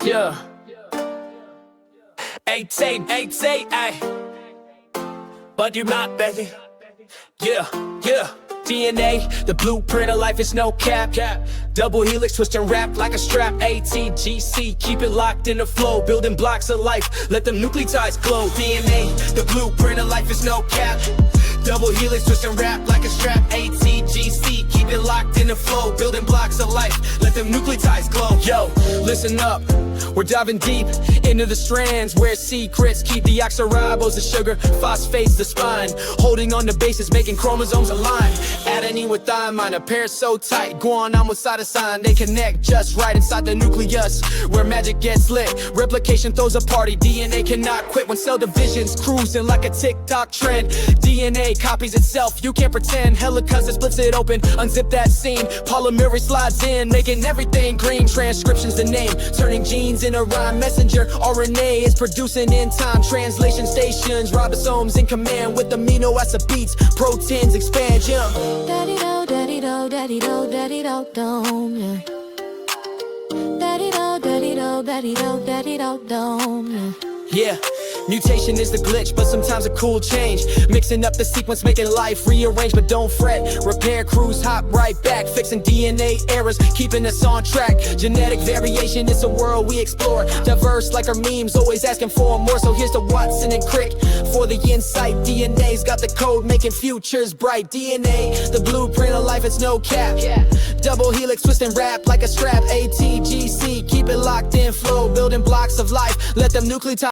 Yeah. 8-8, ay. But you're not, baby. Yeah. DNA, the blueprint of life is no cap. Double helix, twist and wrap like a strap. ATGC, keep it locked in the flow. Building blocks of life, let them nucleotides glow. DNA, the blueprint of life is no cap. Double helix, twist and wrap like a strap. ATGC, keep it locked in the flow. Building blocks of life, let them nucleotides glow. Yo, listen up, we're diving deep into the strands where secrets keep deoxyribose, the sugar, phosphates, the spine. Holding on to bases, making chromosomes align. Adenine with thymine, a pair so tight. Guanine with cytosine, they connect just right inside the nucleus, where magic gets lit. Replication throws a party, DNA cannot quit when cell division's cruising like a TikTok trend. DNA copies itself, you can't pretend. Helix splits it open, unzip that scene. Polymerase slides in, making everything green. Transcription's the name, turning genes into rhyme. Messenger RNA is producing in time. Translation stations, ribosomes in command with amino acid beats. Proteins expand, yeah. Daddy-do, daddy-do, daddy-do, daddy-do, dome, yeah. Daddy-do, daddy-do, daddy-do, daddy-do, dome, yeah. Yeah, mutation is the glitch, but sometimes a cool change. Mixing up the sequence, making life rearrange, but don't fret. Repair crews hop right back, fixing DNA errors, keeping us on track. Genetic variation is a world we explore. Diverse like our memes, always asking for more. So here's the Watson and Crick for the insight. DNA's got the code, making futures bright. DNA, the blueprint of life, it's no cap. Double helix, twist and wrap like a strap. ATGC, keep it locked in flow. Building blocks of life, let them nucleotides